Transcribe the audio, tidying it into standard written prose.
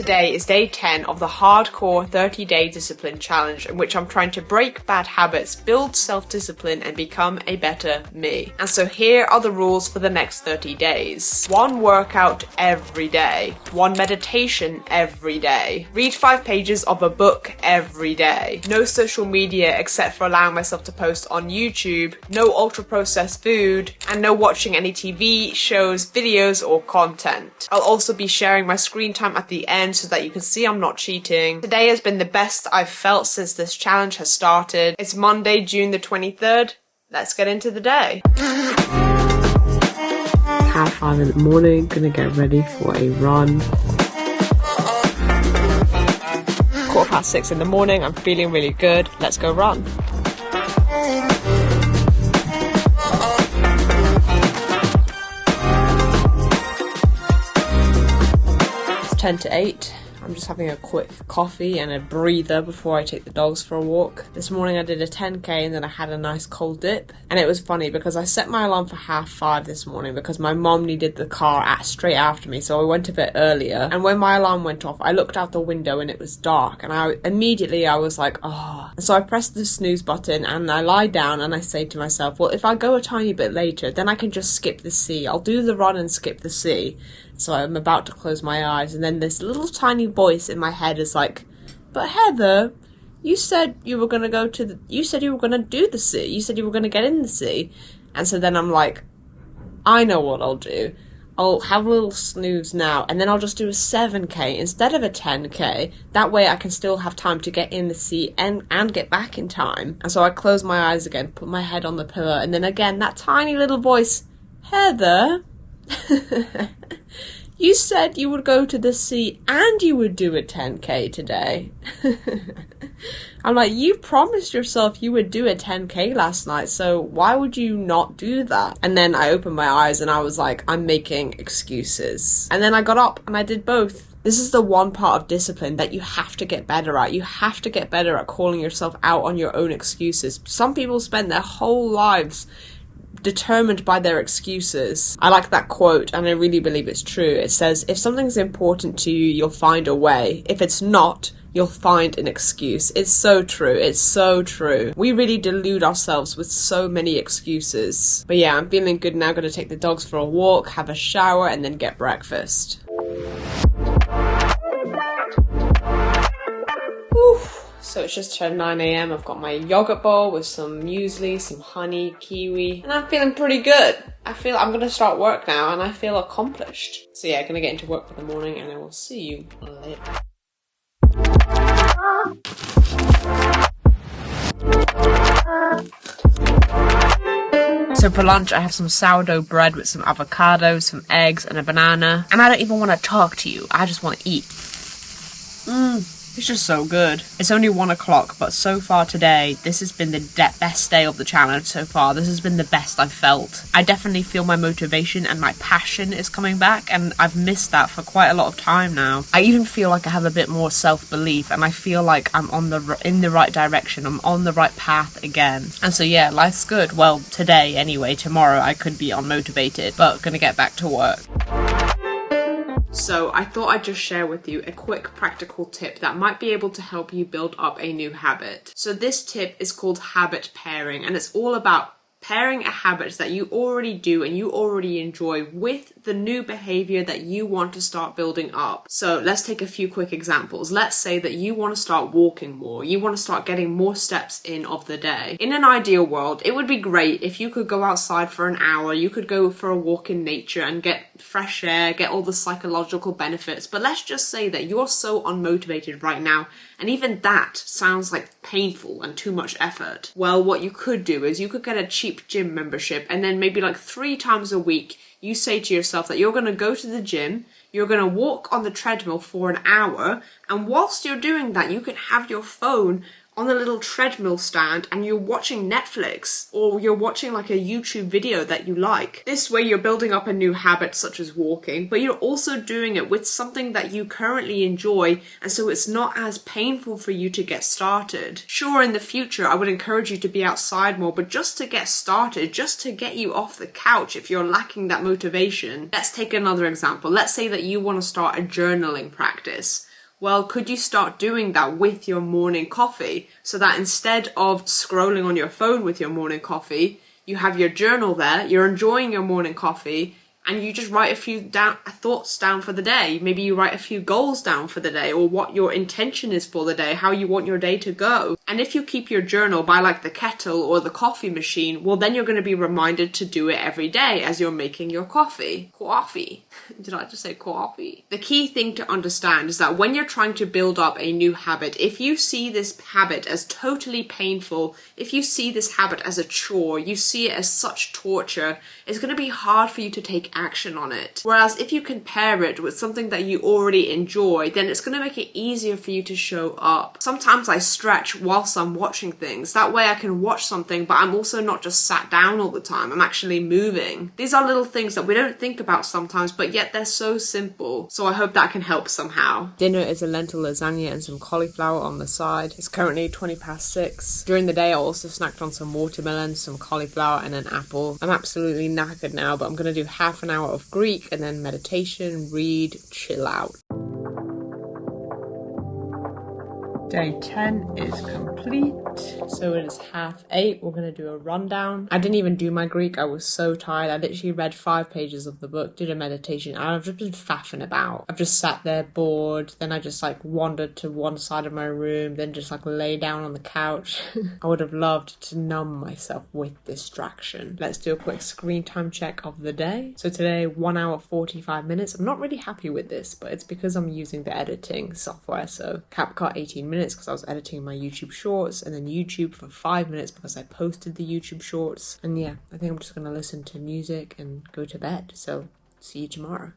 Today is day 10 of the hardcore 30-day discipline challenge, in which I'm trying to break bad habits, build self-discipline, and become a better me. And so here are the rules for the next 30 days. 1 workout every day. 1 meditation every day. Read 5 pages of a book every day. No social media except for allowing myself to post on YouTube. No ultra-processed food. And no watching any TV shows, videos, or content. I'll also be sharing my screen time at the end so that you can see I'm not cheating. Today has been the best I've felt since this challenge has started. It's Monday, June the 23rd. Let's get into the day. 5 in the morning, gonna get ready for a run. 6:15 in the morning, I'm feeling really good. Let's go run. It's 10 to 8. I'm just having a quick coffee and a breather before I take the dogs for a walk. This morning I did a 10k and then I had a nice cold dip. And it was funny because I set my alarm for 5:30 this morning because my mom needed the car straight after me, so I went a bit earlier. And when my alarm went off, I looked out the window and it was dark, and I was like, oh. And so I pressed the snooze button and I lie down and I say to myself, well, if I go a tiny bit later, then I can just skip the C. I'll do the run and skip the C. So I'm about to close my eyes, and then this little tiny voice in my head is like, but Heather, you said you were going to go to you said you were going to do the C. You said you were going to get in the C. And so then I'm like, I know what I'll do. I'll have a little snooze now, and then I'll just do a 7k instead of a 10k. That way I can still have time to get in the C and get back in time. And so I close my eyes again, put my head on the pillow, and then again, that tiny little voice, Heather, you said you would go to the sea and you would do a 10k today. I'm like, you promised yourself you would do a 10k last night, so why would you not do that? And then I opened my eyes and I was like, I'm making excuses. And then I got up and I did both. This is the one part of discipline that you have to get better at. You have to get better at calling yourself out on your own excuses. Some people spend their whole lives determined by their excuses. I like that quote, and I really believe it's true. It says, if something's important to you, you'll find a way. If it's not, you'll find an excuse. It's so true. It's so true. We really delude ourselves with so many excuses. But yeah, I'm feeling good now. Gonna take the dogs for a walk, have a shower, and then get breakfast. So it's just turned 9 a.m. I've got my yogurt bowl with some muesli, some honey, kiwi, and I'm feeling pretty good. I feel I'm gonna start work now and I feel accomplished. So yeah, I'm gonna get into work for the morning and I will see you later. So for lunch I have some sourdough bread with some avocado, some eggs and a banana. And I don't even want to talk to you, I just want to eat. It's just so good. It's only 1 o'clock, but so far today, this has been the best day of the challenge so far. This has been the best I've felt. I definitely feel my motivation and my passion is coming back, and I've missed that for quite a lot of time now. I even feel like I have a bit more self-belief, and I feel like I'm in the right direction. I'm on the right path again. And so yeah, life's good. Well, today anyway. Tomorrow I could be unmotivated, but gonna get back to work. So I thought I'd just share with you a quick practical tip that might be able to help you build up a new habit. So this tip is called habit pairing, and it's all about pairing a habit that you already do and you already enjoy with the new behavior that you want to start building up. So let's take a few quick examples. Let's say that you want to start walking more. You want to start getting more steps in of the day. In an ideal world, it would be great if you could go outside for an hour, you could go for a walk in nature and get fresh air, get all the psychological benefits. But let's just say that you're so unmotivated right now, and even that sounds like painful and too much effort. Well, what you could do is you could get a cheap gym membership, and then maybe like 3 times a week you say to yourself that you're going to go to the gym, you're going to walk on the treadmill for an hour, and whilst you're doing that you can have your phone on a little treadmill stand and you're watching Netflix, or you're watching like a YouTube video that you like. This way you're building up a new habit such as walking, but you're also doing it with something that you currently enjoy, and so it's not as painful for you to get started. Sure, in the future I would encourage you to be outside more, but just to get started, just to get you off the couch if you're lacking that motivation. Let's take another example. Let's say that you want to start a journaling practice. Well, could you start doing that with your morning coffee so that instead of scrolling on your phone with your morning coffee, you have your journal there, you're enjoying your morning coffee, and you just write a few thoughts down for the day. Maybe you write a few goals down for the day, or what your intention is for the day, how you want your day to go. And if you keep your journal by like the kettle or the coffee machine, well then you're going to be reminded to do it every day as you're making your coffee. Coffee. Did I just say coffee? The key thing to understand is that when you're trying to build up a new habit, if you see this habit as totally painful, if you see this habit as a chore, you see it as such torture, it's going to be hard for you to take action on it. Whereas if you can pair it with something that you already enjoy, then it's going to make it easier for you to show up. Sometimes I stretch whilst I'm watching things. That way I can watch something, but I'm also not just sat down all the time. I'm actually moving. These are little things that we don't think about sometimes, but yet they're so simple. So I hope that can help somehow. Dinner is a lentil lasagna and some cauliflower on the side. It's currently 6:20. During the day I also snacked on some watermelon, some cauliflower and an apple. I'm absolutely knackered now, but I'm going to do half an hour of Greek and then meditation, read, chill out. Day 10 is complete. So it is 8:30. We're going to do a rundown. I didn't even do my Greek. I was so tired. I literally read 5 pages of the book, did a meditation, and I've just been faffing about. I've just sat there bored. Then I just like wandered to one side of my room, then just like lay down on the couch. I would have loved to numb myself with distraction. Let's do a quick screen time check of the day. So today, 1 hour 45 minutes. I'm not really happy with this, but it's because I'm using the editing software. So CapCut 18 minutes because I was editing my YouTube shorts, and then YouTube for 5 minutes because I posted the YouTube shorts. And yeah, I think I'm just going to listen to music and go to bed. So see you tomorrow.